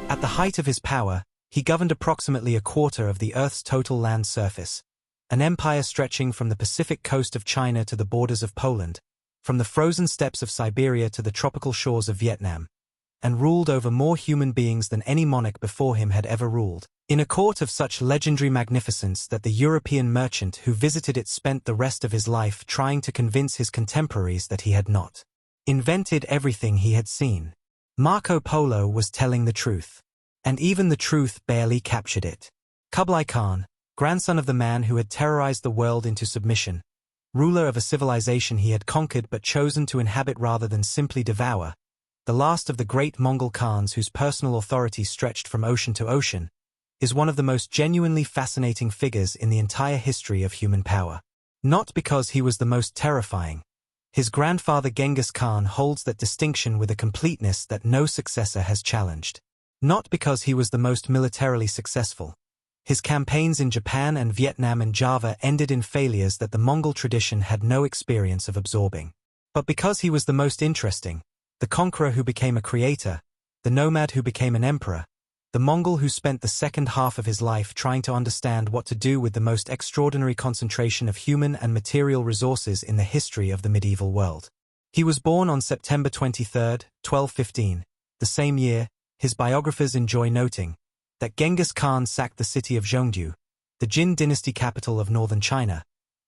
At the height of his power, he governed approximately a quarter of the Earth's total land surface, an empire stretching from the Pacific coast of China to the borders of Poland, from the frozen steppes of Siberia to the tropical shores of Vietnam, and ruled over more human beings than any monarch before him had ever ruled, in a court of such legendary magnificence that the European merchant who visited it spent the rest of his life trying to convince his contemporaries that he had not invented everything he had seen. Marco Polo was telling the truth, and even the truth barely captured it. Kublai Khan, grandson of the man who had terrorized the world into submission, ruler of a civilization he had conquered but chosen to inhabit rather than simply devour, the last of the great Mongol Khans whose personal authority stretched from ocean to ocean, is one of the most genuinely fascinating figures in the entire history of human power. Not because he was the most terrifying. His grandfather Genghis Khan holds that distinction with a completeness that no successor has challenged. Not because he was the most militarily successful. His campaigns in Japan and Vietnam and Java ended in failures that the Mongol tradition had no experience of absorbing. But because he was the most interesting, the conqueror who became a creator, the nomad who became an emperor, the Mongol who spent the second half of his life trying to understand what to do with the most extraordinary concentration of human and material resources in the history of the medieval world. He was born on September 23, 1215. The same year, his biographers enjoy noting that Genghis Khan sacked the city of Zhongdu, the Yuan Dynasty capital of northern China,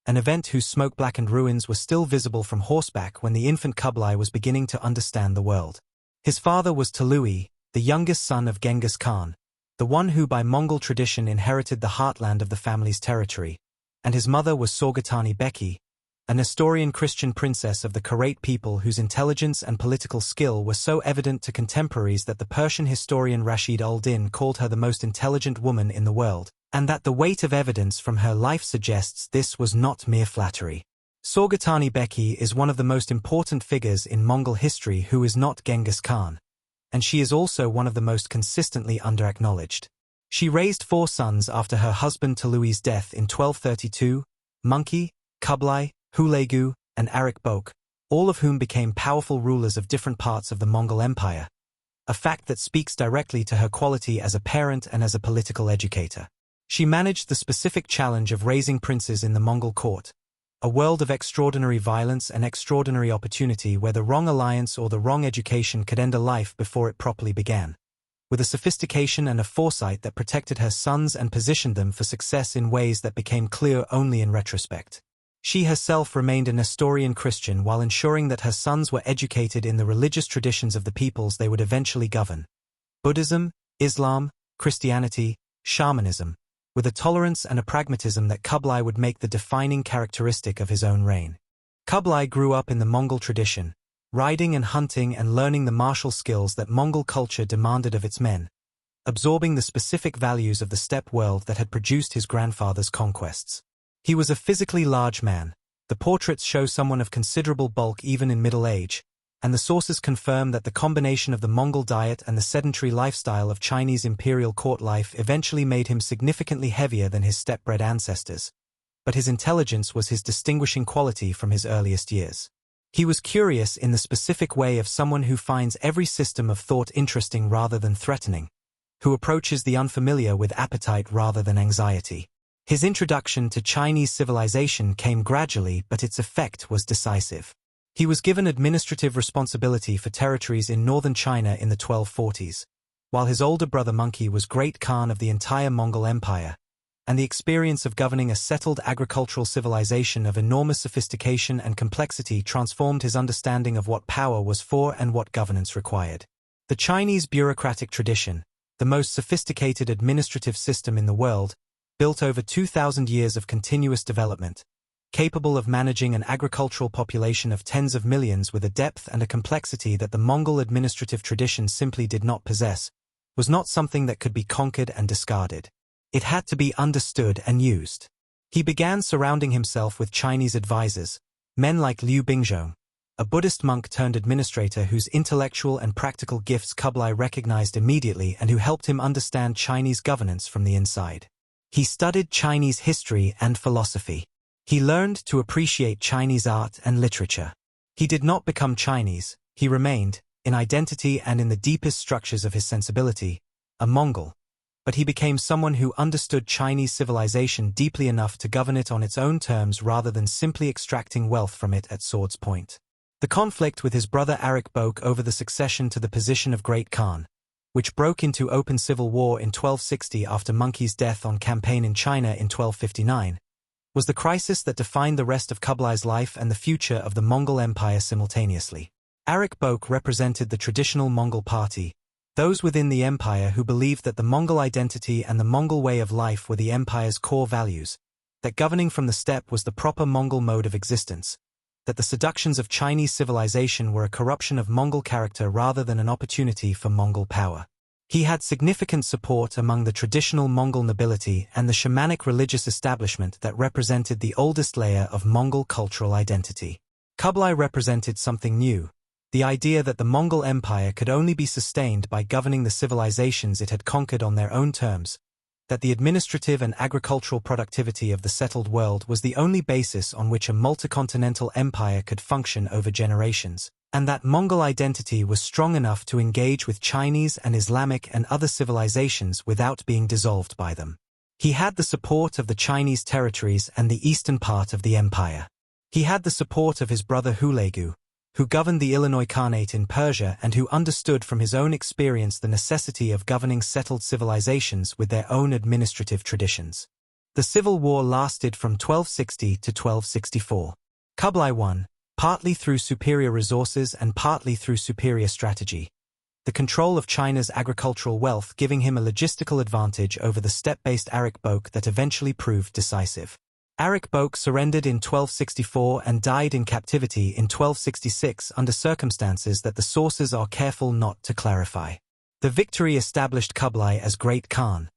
an event whose smoke-blackened ruins were still visible from horseback when the infant Kublai was beginning to understand the world. His father was Tolui, the youngest son of Genghis Khan, the one who by Mongol tradition inherited the heartland of the family's territory, and his mother was Sorgatani Beki, a Nestorian Christian princess of the Karait people whose intelligence and political skill were so evident to contemporaries that the Persian historian Rashid al-Din called her the most intelligent woman in the world, and that the weight of evidence from her life suggests this was not mere flattery. Sorgatani Beki is one of the most important figures in Mongol history who is not Genghis Khan, and she is also one of the most consistently under-acknowledged. She raised 4 sons after her husband Tolui's death in 1232, Monkey, Kublai, Hulegu, and Arik Bok, all of whom became powerful rulers of different parts of the Mongol Empire, a fact that speaks directly to her quality as a parent and as a political educator. She managed the specific challenge of raising princes in the Mongol court, a world of extraordinary violence and extraordinary opportunity where the wrong alliance or the wrong education could end a life before it properly began, with a sophistication and a foresight that protected her sons and positioned them for success in ways that became clear only in retrospect. She herself remained a Nestorian Christian while ensuring that her sons were educated in the religious traditions of the peoples they would eventually govern: Buddhism, Islam, Christianity, shamanism, with a tolerance and a pragmatism that Kublai would make the defining characteristic of his own reign. Kublai grew up in the Mongol tradition, riding and hunting and learning the martial skills that Mongol culture demanded of its men, absorbing the specific values of the steppe world that had produced his grandfather's conquests. He was a physically large man. The portraits show someone of considerable bulk even in middle age, and the sources confirm that the combination of the Mongol diet and the sedentary lifestyle of Chinese imperial court life eventually made him significantly heavier than his steppe-bred ancestors. But his intelligence was his distinguishing quality from his earliest years. He was curious in the specific way of someone who finds every system of thought interesting rather than threatening, who approaches the unfamiliar with appetite rather than anxiety. His introduction to Chinese civilization came gradually, but its effect was decisive. He was given administrative responsibility for territories in northern China in the 1240s, while his older brother Monkey was Great Khan of the entire Mongol Empire, and the experience of governing a settled agricultural civilization of enormous sophistication and complexity transformed his understanding of what power was for and what governance required. The Chinese bureaucratic tradition, the most sophisticated administrative system in the world, built over 2,000 years of continuous development, capable of managing an agricultural population of tens of millions with a depth and a complexity that the Mongol administrative tradition simply did not possess, was not something that could be conquered and discarded. It had to be understood and used. He began surrounding himself with Chinese advisors, men like Liu Bingzhong, a Buddhist monk turned administrator whose intellectual and practical gifts Kublai recognized immediately and who helped him understand Chinese governance from the inside. He studied Chinese history and philosophy. He learned to appreciate Chinese art and literature. He did not become Chinese, he remained, in identity and in the deepest structures of his sensibility, a Mongol, but he became someone who understood Chinese civilization deeply enough to govern it on its own terms rather than simply extracting wealth from it at sword's point. The conflict with his brother Arik Bok over the succession to the position of Great Khan, which broke into open civil war in 1260 after Monkey's death on campaign in China in 1259, was the crisis that defined the rest of Kublai's life and the future of the Mongol Empire simultaneously. Arik Bok represented the traditional Mongol party, those within the empire who believed that the Mongol identity and the Mongol way of life were the empire's core values, that governing from the steppe was the proper Mongol mode of existence, that the seductions of Chinese civilization were a corruption of Mongol character rather than an opportunity for Mongol power. He had significant support among the traditional Mongol nobility and the shamanic religious establishment that represented the oldest layer of Mongol cultural identity. Kublai represented something new, the idea that the Mongol Empire could only be sustained by governing the civilizations it had conquered on their own terms, that the administrative and agricultural productivity of the settled world was the only basis on which a multicontinental empire could function over generations, and that Mongol identity was strong enough to engage with Chinese and Islamic and other civilizations without being dissolved by them. He had the support of the Chinese territories and the eastern part of the empire. He had the support of his brother Hulegu, who governed the Illinois Khanate in Persia and who understood from his own experience the necessity of governing settled civilizations with their own administrative traditions. The civil war lasted from 1260 to 1264. Kublai won, partly through superior resources and partly through superior strategy, the control of China's agricultural wealth giving him a logistical advantage over the steppe-based Arik Bok that eventually proved decisive. Arik Bok surrendered in 1264 and died in captivity in 1266 under circumstances that the sources are careful not to clarify. The victory established Kublai as Great Khan,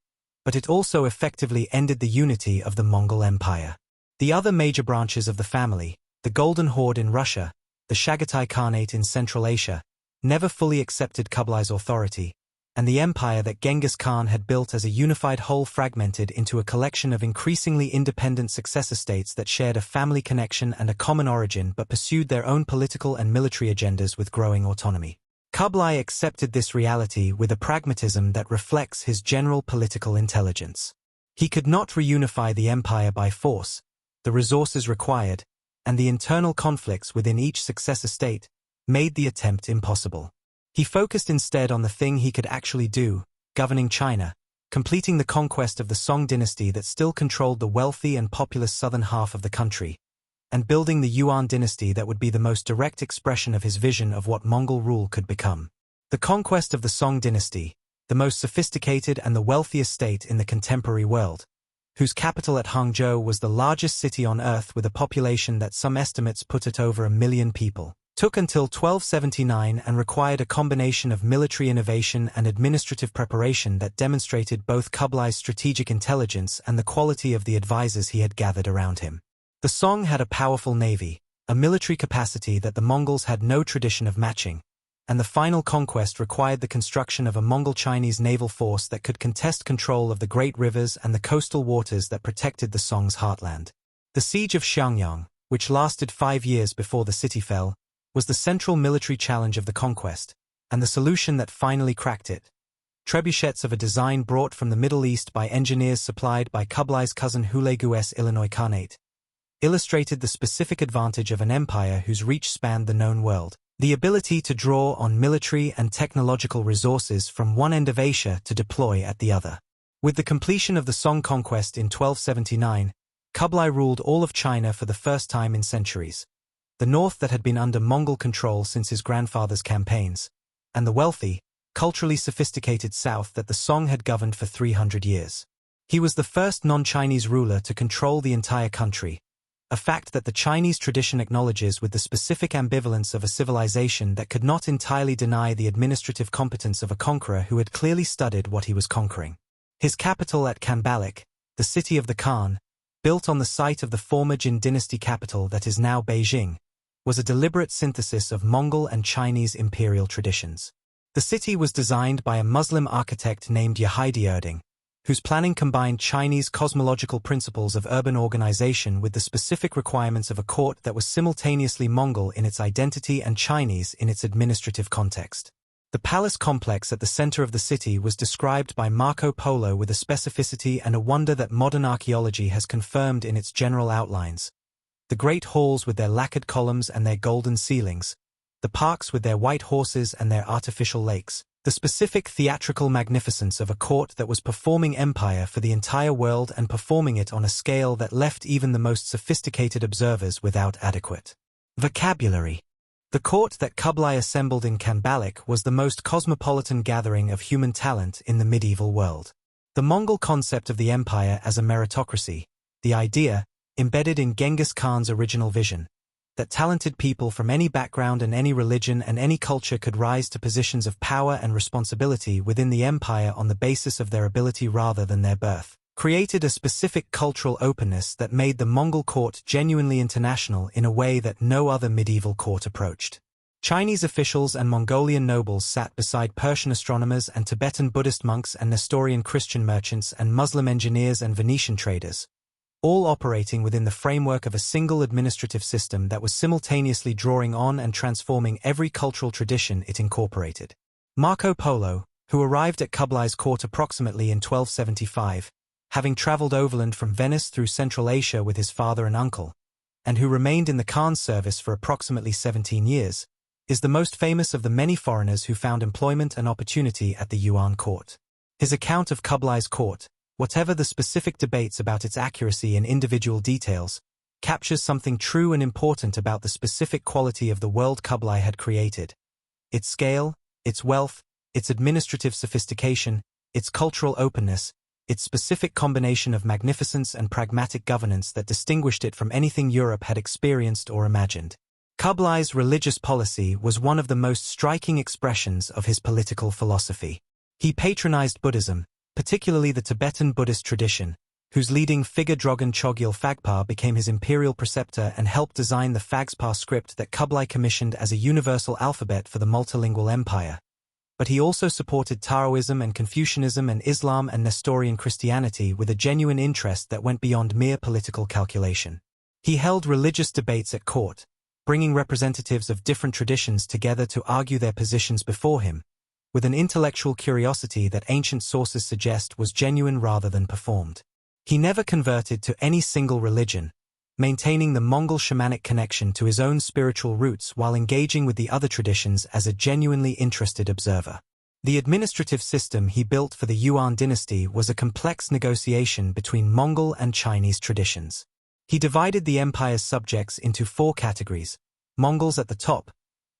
but it also effectively ended the unity of the Mongol Empire. The other major branches of the family, the Golden Horde in Russia, the Chagatai Khanate in Central Asia, never fully accepted Kublai's authority, and the empire that Genghis Khan had built as a unified whole fragmented into a collection of increasingly independent successor states that shared a family connection and a common origin but pursued their own political and military agendas with growing autonomy. Kublai accepted this reality with a pragmatism that reflects his general political intelligence. He could not reunify the empire by force, the resources required, and the internal conflicts within each successor state made the attempt impossible. He focused instead on the thing he could actually do, governing China, completing the conquest of the Song dynasty that still controlled the wealthy and populous southern half of the country, and building the Yuan dynasty that would be the most direct expression of his vision of what Mongol rule could become. The conquest of the Song dynasty, the most sophisticated and the wealthiest state in the contemporary world, whose capital at Hangzhou was the largest city on earth with a population that some estimates put at over 1 million people, took until 1279 and required a combination of military innovation and administrative preparation that demonstrated both Kublai's strategic intelligence and the quality of the advisors he had gathered around him. The Song had a powerful navy, a military capacity that the Mongols had no tradition of matching, and the final conquest required the construction of a Mongol-Chinese naval force that could contest control of the great rivers and the coastal waters that protected the Song's heartland. The siege of Xiangyang, which lasted 5 years before the city fell, was the central military challenge of the conquest, and the solution that finally cracked it. Trebuchets of a design brought from the Middle East by engineers supplied by Kublai's cousin Hulegu's Illinois Khanate, illustrated the specific advantage of an empire whose reach spanned the known world, the ability to draw on military and technological resources from one end of Asia to deploy at the other. With the completion of the Song conquest in 1279, Kublai ruled all of China for the first time in centuries. The north that had been under Mongol control since his grandfather's campaigns, and the wealthy, culturally sophisticated south that the Song had governed for 300 years. He was the first non-Chinese ruler to control the entire country, a fact that the Chinese tradition acknowledges with the specific ambivalence of a civilization that could not entirely deny the administrative competence of a conqueror who had clearly studied what he was conquering. His capital at Khanbalik, the city of the Khan, built on the site of the former Jin dynasty capital that is now Beijing, was a deliberate synthesis of Mongol and Chinese imperial traditions. The city was designed by a Muslim architect named Yehudi Erding, whose planning combined Chinese cosmological principles of urban organization with the specific requirements of a court that was simultaneously Mongol in its identity and Chinese in its administrative context. The palace complex at the center of the city was described by Marco Polo with a specificity and a wonder that modern archaeology has confirmed in its general outlines. The great halls with their lacquered columns and their golden ceilings, the parks with their white horses and their artificial lakes, the specific theatrical magnificence of a court that was performing empire for the entire world and performing it on a scale that left even the most sophisticated observers without adequate vocabulary. The court that Kublai assembled in Khanbaliq was the most cosmopolitan gathering of human talent in the medieval world. The Mongol concept of the empire as a meritocracy, the idea, embedded in Genghis Khan's original vision, that talented people from any background and any religion and any culture could rise to positions of power and responsibility within the empire on the basis of their ability rather than their birth, created a specific cultural openness that made the Mongol court genuinely international in a way that no other medieval court approached. Chinese officials and Mongolian nobles sat beside Persian astronomers and Tibetan Buddhist monks and Nestorian Christian merchants and Muslim engineers and Venetian traders, all operating within the framework of a single administrative system that was simultaneously drawing on and transforming every cultural tradition it incorporated. Marco Polo, who arrived at Kublai's court approximately in 1275, having traveled overland from Venice through Central Asia with his father and uncle, and who remained in the Khan's service for approximately 17 years, is the most famous of the many foreigners who found employment and opportunity at the Yuan court. His account of Kublai's court, whatever the specific debates about its accuracy in individual details, captures something true and important about the specific quality of the world Kublai had created. Its scale, its wealth, its administrative sophistication, its cultural openness, its specific combination of magnificence and pragmatic governance that distinguished it from anything Europe had experienced or imagined. Kublai's religious policy was one of the most striking expressions of his political philosophy. He patronized Buddhism, particularly the Tibetan Buddhist tradition, whose leading figure Drogon Chogyal Phagpa became his imperial preceptor and helped design the Phagpa script that Kublai commissioned as a universal alphabet for the multilingual empire. But he also supported Taoism and Confucianism and Islam and Nestorian Christianity with a genuine interest that went beyond mere political calculation. He held religious debates at court, bringing representatives of different traditions together to argue their positions before him, with an intellectual curiosity that ancient sources suggest was genuine rather than performed. He never converted to any single religion, maintaining the Mongol shamanic connection to his own spiritual roots while engaging with the other traditions as a genuinely interested observer. The administrative system he built for the Yuan Dynasty was a complex negotiation between Mongol and Chinese traditions. He divided the empire's subjects into 4 categories: Mongols at the top,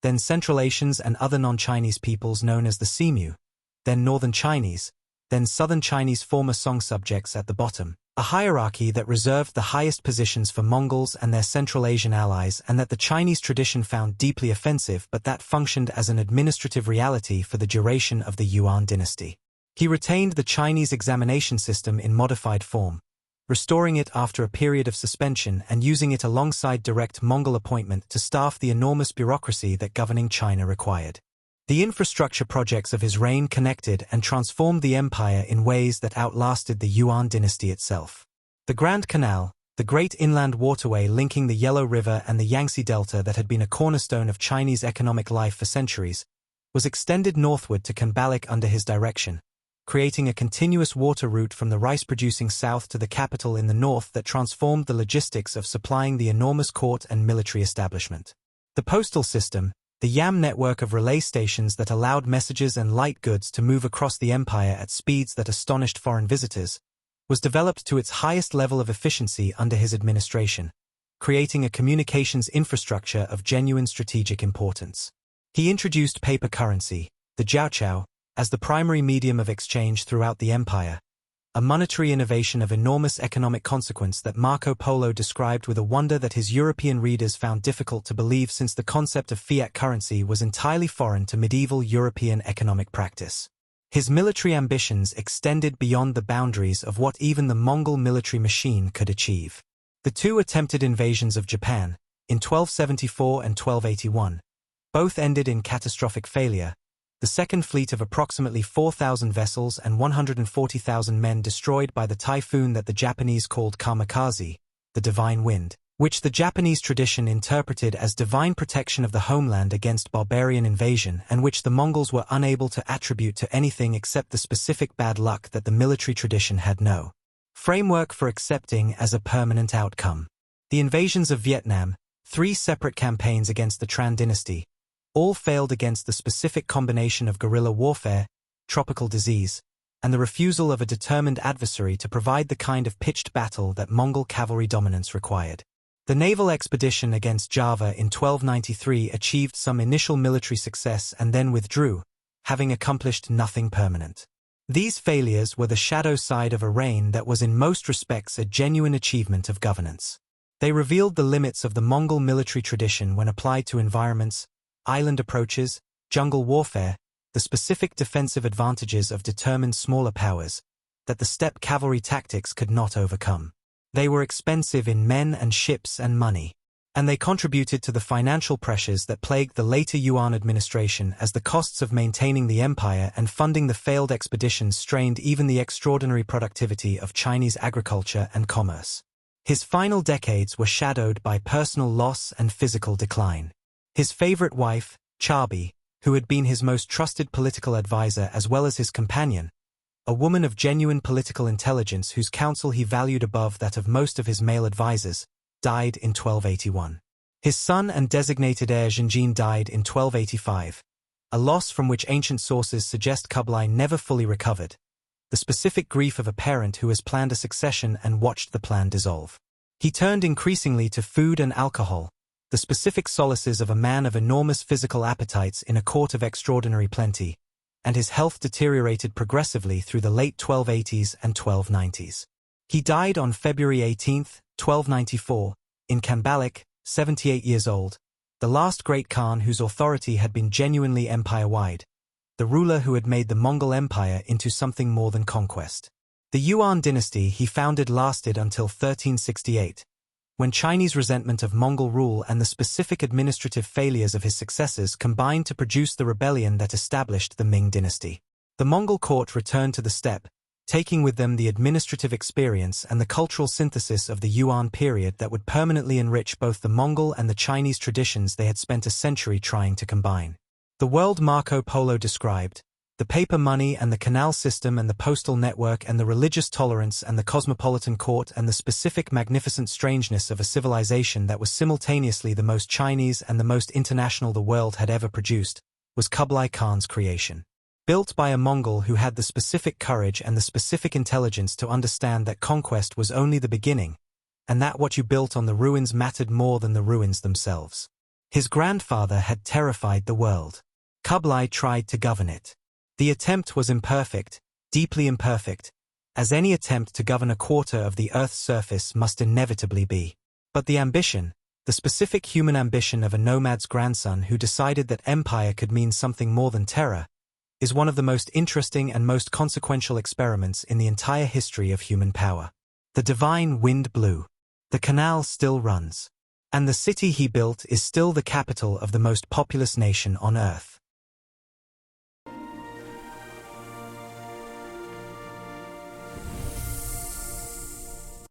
then Central Asians and other non-Chinese peoples known as the Simu, then Northern Chinese, then Southern Chinese former Song subjects at the bottom, a hierarchy that reserved the highest positions for Mongols and their Central Asian allies and that the Chinese tradition found deeply offensive but that functioned as an administrative reality for the duration of the Yuan dynasty. He retained the Chinese examination system in modified form, restoring it after a period of suspension and using it alongside direct Mongol appointment to staff the enormous bureaucracy that governing China required. The infrastructure projects of his reign connected and transformed the empire in ways that outlasted the Yuan dynasty itself. The Grand Canal, the great inland waterway linking the Yellow River and the Yangtze Delta that had been a cornerstone of Chinese economic life for centuries, was extended northward to Khanbaliq under his direction, creating a continuous water route from the rice-producing south to the capital in the north that transformed the logistics of supplying the enormous court and military establishment. The postal system, the YAM network of relay stations that allowed messages and light goods to move across the empire at speeds that astonished foreign visitors, was developed to its highest level of efficiency under his administration, creating a communications infrastructure of genuine strategic importance. He introduced paper currency, the jiaoqiao, as the primary medium of exchange throughout the empire, a monetary innovation of enormous economic consequence that Marco Polo described with a wonder that his European readers found difficult to believe since the concept of fiat currency was entirely foreign to medieval European economic practice. His military ambitions extended beyond the boundaries of what even the Mongol military machine could achieve. The 2 attempted invasions of Japan, in 1274 and 1281, both ended in catastrophic failure. The second fleet of approximately 4,000 vessels and 140,000 men destroyed by the typhoon that the Japanese called kamikaze, the divine wind, which the Japanese tradition interpreted as divine protection of the homeland against barbarian invasion and which the Mongols were unable to attribute to anything except the specific bad luck that the military tradition had no framework for accepting as a permanent outcome. The invasions of Vietnam, 3 separate campaigns against the Yuan Dynasty, all failed against the specific combination of guerrilla warfare, tropical disease, and the refusal of a determined adversary to provide the kind of pitched battle that Mongol cavalry dominance required. The naval expedition against Java in 1293 achieved some initial military success and then withdrew, having accomplished nothing permanent. These failures were the shadow side of a reign that was in most respects a genuine achievement of governance. They revealed the limits of the Mongol military tradition when applied to environments, island approaches, jungle warfare, the specific defensive advantages of determined smaller powers, that the steppe cavalry tactics could not overcome. They were expensive in men and ships and money, and they contributed to the financial pressures that plagued the later Yuan administration as the costs of maintaining the empire and funding the failed expeditions strained even the extraordinary productivity of Chinese agriculture and commerce. His final decades were shadowed by personal loss and physical decline. His favorite wife, Chabi, who had been his most trusted political advisor as well as his companion, a woman of genuine political intelligence whose counsel he valued above that of most of his male advisors, died in 1281. His son and designated heir Zhengjin died in 1285, a loss from which ancient sources suggest Kublai never fully recovered, the specific grief of a parent who has planned a succession and watched the plan dissolve. He turned increasingly to food and alcohol, the specific solaces of a man of enormous physical appetites in a court of extraordinary plenty, and his health deteriorated progressively through the late 1280s and 1290s. He died on February 18, 1294, in Kambalik, 78 years old, the last great Khan whose authority had been genuinely empire-wide, the ruler who had made the Mongol Empire into something more than conquest. The Yuan dynasty he founded lasted until 1368, when Chinese resentment of Mongol rule and the specific administrative failures of his successors combined to produce the rebellion that established the Ming dynasty. The Mongol court returned to the steppe, taking with them the administrative experience and the cultural synthesis of the Yuan period that would permanently enrich both the Mongol and the Chinese traditions they had spent a century trying to combine. The world Marco Polo described, the paper money and the canal system and the postal network and the religious tolerance and the cosmopolitan court and the specific magnificent strangeness of a civilization that was simultaneously the most Chinese and the most international the world had ever produced, was Kublai Khan's creation. Built by a Mongol who had the specific courage and the specific intelligence to understand that conquest was only the beginning, and that what you built on the ruins mattered more than the ruins themselves. His grandfather had terrified the world. Kublai tried to govern it. The attempt was imperfect, deeply imperfect, as any attempt to govern a quarter of the Earth's surface must inevitably be. But the ambition, the specific human ambition of a nomad's grandson who decided that empire could mean something more than terror, is one of the most interesting and most consequential experiments in the entire history of human power. The divine wind blew. The canal still runs. And the city he built is still the capital of the most populous nation on Earth.